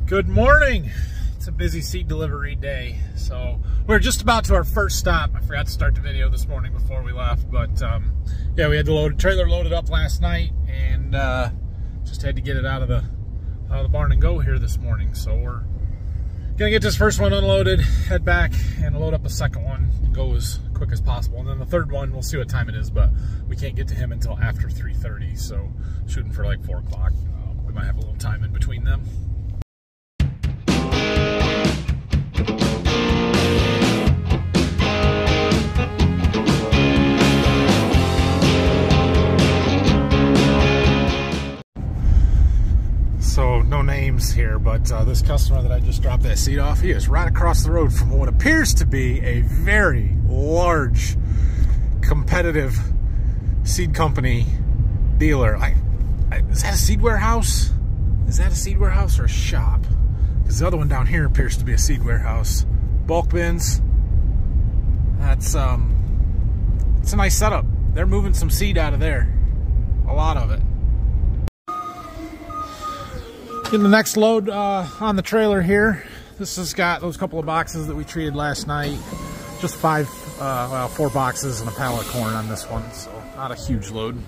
Good morning. It's a busy seed delivery day, so we're just about to our first stop. I forgot to start the video this morning before we left, but yeah, we had the trailer loaded up last night and just had to get it out of the barn and go here this morning. So we're gonna get this first one unloaded, head back and load up a second one and go as quick as possible, and then the third one, we'll see what time it is, but we can't get to him until after 3:30, so shooting for like 4 o'clock. We might have a little time in between them. So no names here, but this customer that I just dropped that seed off, he is right across the road from what appears to be a very large competitive seed company dealer. Is that a seed warehouse? Is that a seed warehouse or a shop? Because the other one down here appears to be a seed warehouse. Bulk bins. It's a nice setup. They're moving some seed out of there. A lot of it. Getting the next load on the trailer here. This has got those couple of boxes that we treated last night. Just 4 boxes and a pallet of corn on this one, so not a huge load.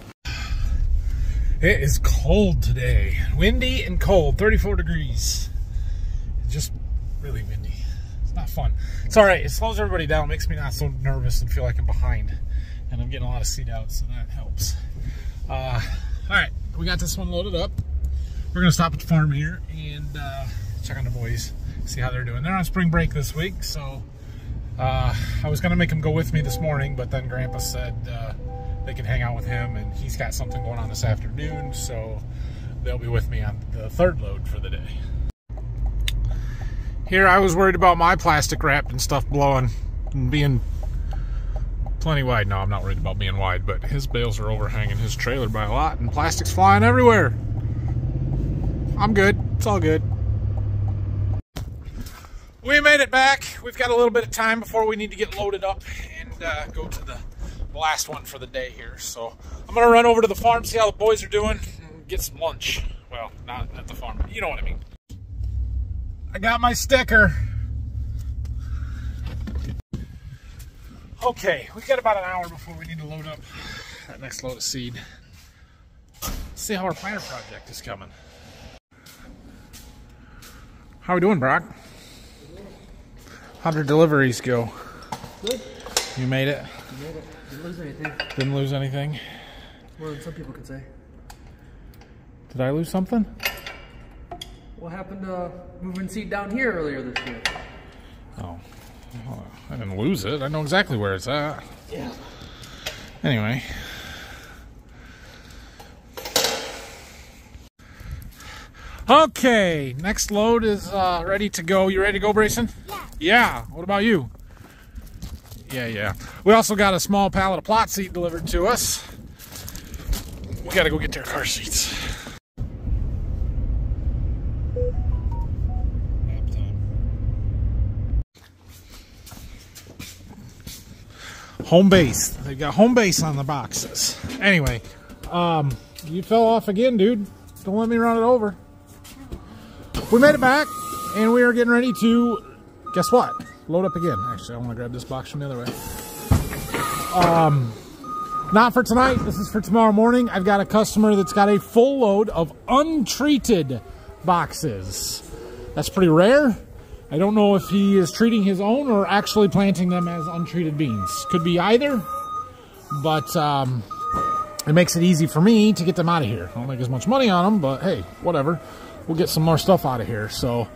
It is cold today. Windy and cold, 34 degrees. It's just really windy. It's not fun. It's all right, it slows everybody down, makes me not so nervous and feel like I'm behind. And I'm getting a lot of seed out, so that helps. All right, we got this one loaded up. We're gonna stop at the farm here and check on the boys, see how they're doing. They're on spring break this week, so I was gonna make them go with me this morning, but then Grandpa said they can hang out with him, and he's got something going on this afternoon, so they'll be with me on the third load for the day. Here I was worried about my plastic wrapped and stuff blowing and being plenty wide. No, I'm not worried about being wide, but his bales are overhanging his trailer by a lot and plastic's flying everywhere. I'm good. It's all good. We made it back. We've got a little bit of time before we need to get loaded up and go to the last one for the day here. So I'm going to run over to the farm, see how the boys are doing, and get some lunch. Well, not at the farm, but you know what I mean. I got my sticker. Okay, we've got about an hour before we need to load up that next load of seed. Let's see how our planter project is coming. How are we doing, Brock? How'd our deliveries go? Good. You made it? You made it. Didn't lose anything. Didn't lose anything? More than some people could say. Did I lose something? What happened to moving seed down here earlier this year? Oh, I didn't lose it. I know exactly where it's at. Yeah. Anyway. Okay, next load is ready to go. You ready to go, Brayson? Yeah. Yeah. What about you? Yeah. We also got a small pallet of plot seed delivered to us. We gotta go get their car seats. Nap time. Home base. They got home base on the boxes. Anyway, you fell off again, dude. Don't let me run it over. We made it back, and we are getting ready to, guess what? Load up again. Actually, I want to grab this box from the other way. Not for tonight. This is for tomorrow morning. I've got a customer that's got a full load of untreated boxes. That's pretty rare. I don't know if he is treating his own or actually planting them as untreated beans. Could be either, but it makes it easy for me to get them out of here. I don't make as much money on them, but hey, whatever. We'll get some more stuff out of here. So,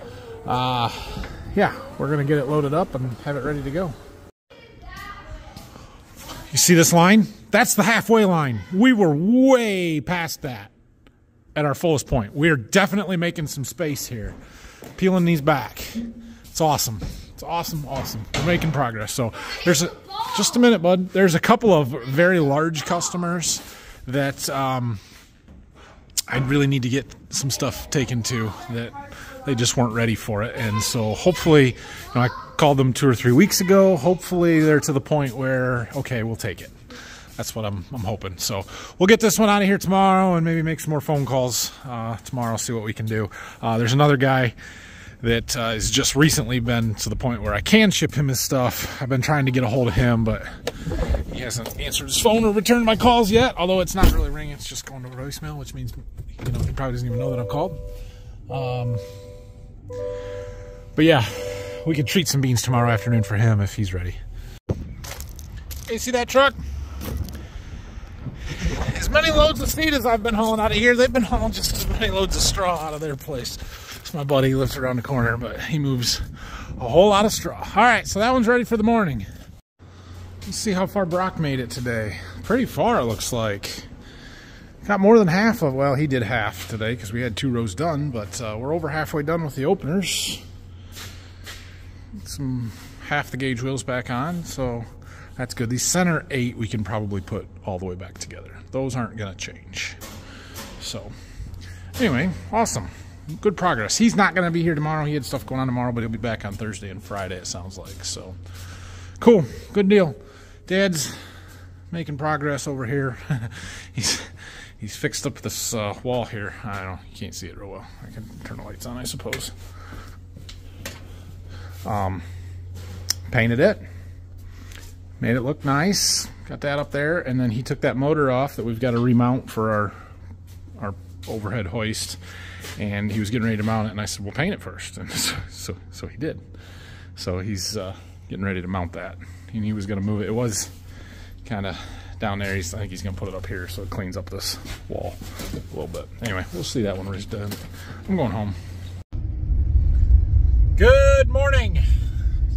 yeah, we're going to get it loaded up and have it ready to go. You see this line? That's the halfway line. We were way past that at our fullest point. We are definitely making some space here. Peeling these back. It's awesome. It's awesome. We're making progress. So there's just a minute, bud. There's a couple of very large customers that I'd really need to get some stuff taken to that they just weren't ready for it. And so hopefully, I called them 2 or 3 weeks ago. Hopefully they're to the point where, okay, we'll take it. That's what I'm hoping. So we'll get this one out of here tomorrow and maybe make some more phone calls tomorrow, see what we can do. There's another guy that has just recently been to the point where I can ship him his stuff. I've been trying to get a hold of him, but he hasn't answered his phone or returned my calls yet, although it's not really ringing. It's just going to voicemail, which means, you know, he probably doesn't even know that I'm called. But yeah, we can treat some beans tomorrow afternoon for him if he's ready. Hey, see that truck? As many loads of seed as I've been hauling out of here, they've been hauling just as many loads of straw out of their place. It's my buddy, he lives around the corner, but he moves a whole lot of straw. All right, so that one's ready for the morning. Let's see how far Brock made it today. Pretty far, it looks like. Got more than half of, well, he did half today because we had 2 rows done, but we're over halfway done with the openers. Some half the gauge wheels back on, so that's good. These center 8 we can probably put all the way back together. Those aren't going to change. So, anyway, awesome. Good progress. He's not going to be here tomorrow. He had stuff going on tomorrow, but he'll be back on Thursday and Friday, it sounds like. So, cool. Good deal. Dad's making progress over here. He's fixed up this wall here. I don't know. You can't see it real well. I can turn the lights on, I suppose. Painted it. Made it look nice. Got that up there. And then he took that motor off that we've got to remount for our overhead hoist. And he was getting ready to mount it. And I said, well, paint it first. And so he did. So he's getting ready to mount that. And he was going to move it. It was kind of down there. I think he's going to put it up here so it cleans up this wall a little bit. Anyway, we'll see that when we're done. I'm going home. Good morning.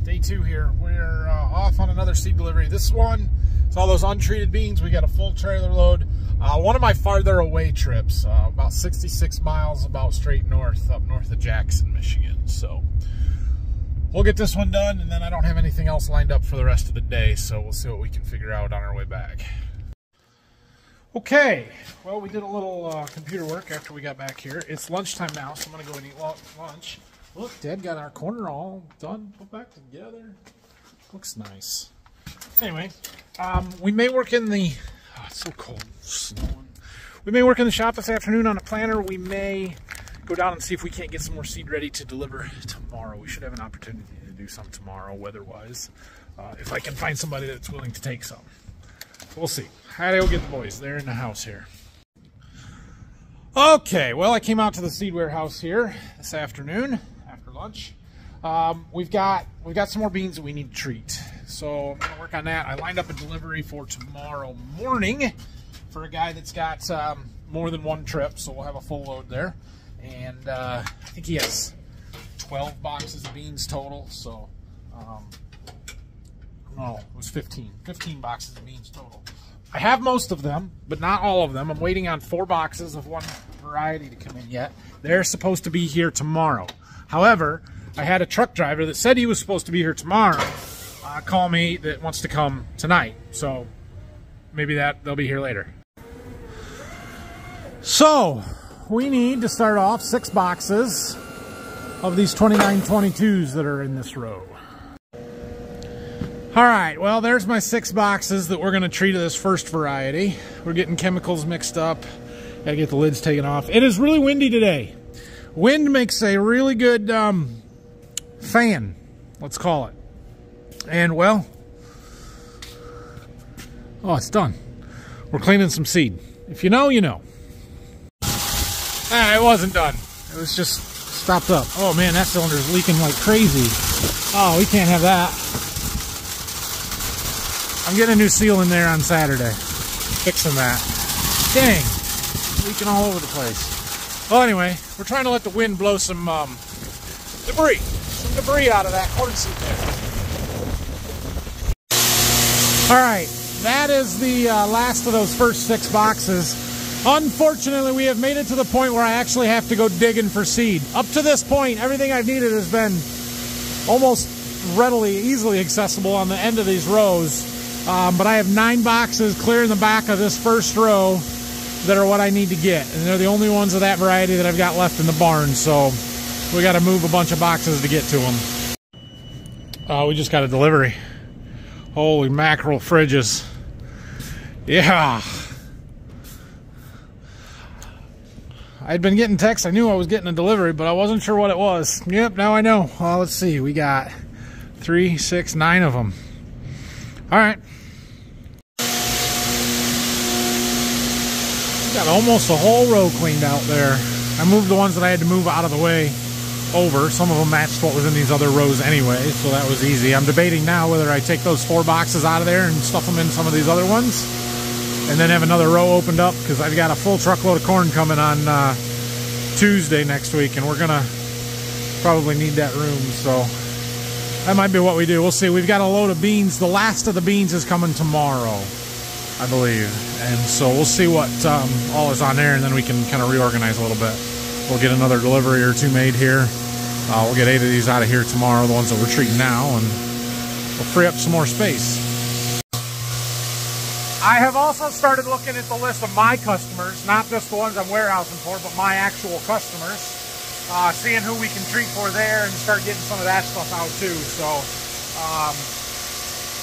Day 2 here. We're off on another seed delivery. This one is all those untreated beans. We got a full trailer load. One of my farther away trips, about 66 miles, about straight north, up north of Jackson, Michigan. So we'll get this one done, and then I don't have anything else lined up for the rest of the day, so we'll see what we can figure out on our way back. Okay, well, we did a little computer work after we got back here. It's lunchtime now, so I'm going to go and eat lunch. Look, Dad got our corner all done, put back together. Looks nice. Anyway, we may work in the... Oh, it's so cold, snowing. We may work in the shop this afternoon on a planter. We may go down and see if we can't get some more seed ready to deliver tomorrow. We should have an opportunity to do some tomorrow, weather-wise, if I can find somebody that's willing to take some. So we'll see. How do I go get the boys? They're in the house here. Okay, well, I came out to the seed warehouse here this afternoon after lunch. We've got some more beans that we need to treat, so I'm gonna work on that. I lined up a delivery for tomorrow morning for a guy that's got more than one trip, so we'll have a full load there. And I think he has 12 boxes of beans total, so no, it was 15 boxes of beans total. I have most of them, but not all of them. I'm waiting on 4 boxes of one variety to come in yet. They're supposed to be here tomorrow. However, I had a truck driver that said he was supposed to be here tomorrow call me that wants to come tonight. So maybe they'll be here later. So we need to start off 6 boxes of these 2922s that are in this row. All right, well, there's my 6 boxes that we're going to treat of this first variety. We're getting chemicals mixed up. Gotta get the lids taken off. It is really windy today. Wind makes a really good fan, let's call it. And, well, oh, it's done. We're cleaning some seed. If you know, you know. Ah, it wasn't done. It was just stopped up. Oh, man, that cylinder's leaking like crazy. Oh, we can't have that. I'm getting a new seal in there on Saturday. Fixing that. Dang. Leaking all over the place. Well, anyway, we're trying to let the wind blow some debris. Some debris out of that corn seed there. Alright, that is the last of those first 6 boxes. Unfortunately, we have made it to the point where I actually have to go digging for seed. Up to this point, everything I've needed has been almost readily, easily accessible on the end of these rows. But I have 9 boxes clear in the back of this first row that are what I need to get. And they're the only ones of that variety that I've got left in the barn. So we got to move a bunch of boxes to get to them. We just got a delivery. Holy mackerel fridges. Yeah. I'd been getting texts. I knew I was getting a delivery, but I wasn't sure what it was. Yep, now I know. Well, let's see. We got 3, 6, 9 of them. All right. Got almost a whole row cleaned out there. I moved the ones that I had to move out of the way over. Some of them matched what was in these other rows anyway, so that was easy. I'm debating now whether I take those 4 boxes out of there and stuff them in some of these other ones, and then have another row opened up, because I've got a full truckload of corn coming on Tuesday next week, and we're gonna probably need that room, so that might be what we do. We'll see. We've got a load of beans. The last of the beans is coming tomorrow, I believe, and so we'll see what all is on there, and then we can kind of reorganize a little bit. We'll get another delivery or 2 made here. We'll get 8 of these out of here tomorrow, the ones that we're treating now, and we'll free up some more space. I have also started looking at the list of my customers, not just the ones I'm warehousing for, but my actual customers, seeing who we can treat for there and start getting some of that stuff out too. So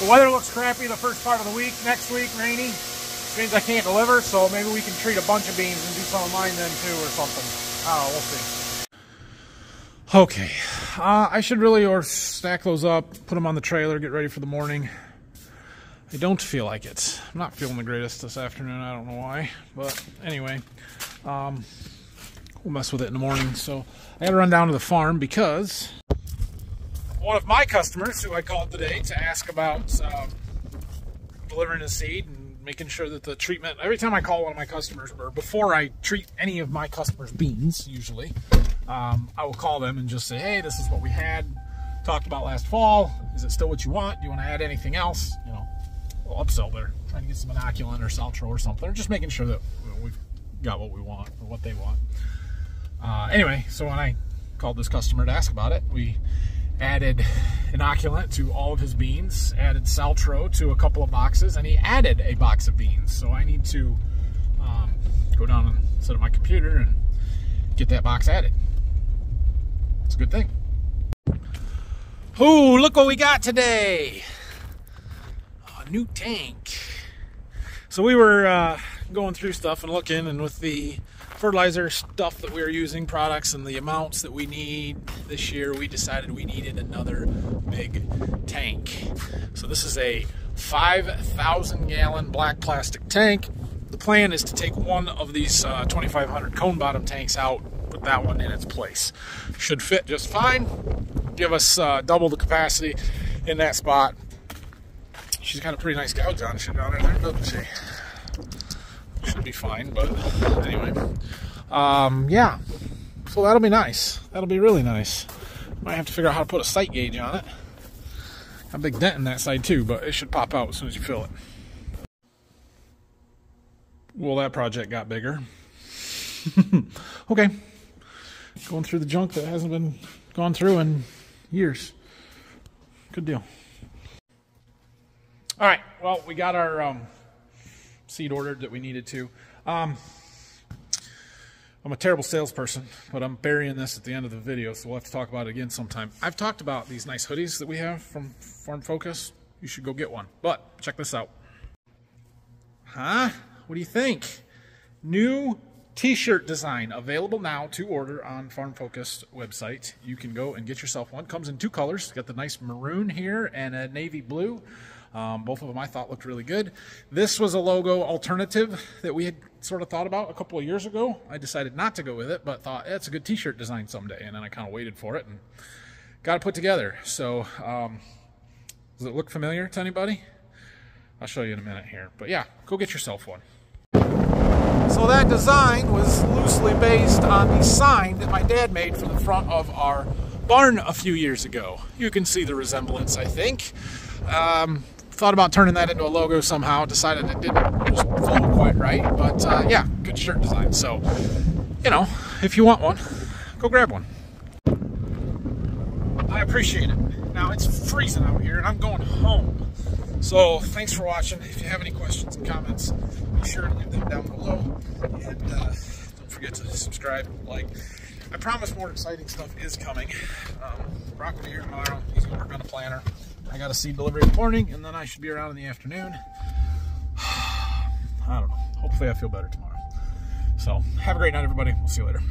the weather looks crappy the first part of the week. Next week, rainy, which means I can't deliver, so maybe we can treat a bunch of beans and do some of mine then too or something. Oh, we'll see. Okay, I should really stack those up, put them on the trailer, get ready for the morning. I don't feel like it. I'm not feeling the greatest this afternoon. I don't know why, but anyway, we'll mess with it in the morning. So I had to run down to the farm because one of my customers, who I called today to ask about delivering the seed and making sure that the treatment, every time I call one of my customers, or before I treat any of my customers' beans, usually, I will call them and just say, hey, this is what we had talked about last fall. Is it still what you want? Do you want to add anything else? You know, we'll upsell there, trying to get some inoculant or Saltro or something, or just making sure that we've got what we want or what they want. Anyway, so when I called this customer to ask about it, we added inoculant to all of his beans, added Saltro to a couple of boxes, and he added a box of beans. So I need to go down and set up my computer and get that box added. It's a good thing. Oh, look what we got today. A new tank. So we were going through stuff and looking, and with the fertilizer stuff that we were using, products, and the amounts that we need this year, we decided we needed another big tank. So this is a 5,000 gallon black plastic tank. The plan is to take one of these 2,500 cone bottom tanks out, put that one in its place. Should fit just fine. Give us double the capacity in that spot. She's got a pretty nice gouge on there, doesn't she? Should be fine, but anyway. Yeah, so that'll be nice. That'll be really nice. Might have to figure out how to put a sight gauge on it. Got a big dent in that side too, but it should pop out as soon as you fill it. Well, that project got bigger. Okay. Going through the junk that hasn't been gone through in years. Good deal. All right, well, we got our seed ordered that we needed to. I'm a terrible salesperson, but I'm burying this at the end of the video, so we'll have to talk about it again sometime. I've talked about these nice hoodies that we have from Farm Focus. You should go get one, but check this out. Huh? What do you think? New t-shirt design available now to order on Farm Focus website. You can go and get yourself one. Comes in 2 colors. Got the nice maroon here and a navy blue. Both of them I thought looked really good. This was a logo alternative that we had sort of thought about a couple of years ago. I decided not to go with it, but thought, it's a good t-shirt design someday. And then I kind of waited for it and got it put together. So does it look familiar to anybody? I'll show you in a minute here. But yeah, go get yourself one. So that design was loosely based on the sign that my dad made for the front of our barn a few years ago. You can see the resemblance, I think. Thought about turning that into a logo somehow. Decided it didn't just flow quite right. But yeah, good shirt design. So, you know, if you want one, go grab one. I appreciate it. Now, it's freezing out here and I'm going home. So, thanks for watching. If you have any questions and comments, be sure to leave them down below. And don't forget to subscribe, like. I promise more exciting stuff is coming. Brock will be here tomorrow. He's going to work on a planner. I got a seed delivery in the morning, and then I should be around in the afternoon. I don't know. Hopefully I feel better tomorrow. So have a great night, everybody. We'll see you later.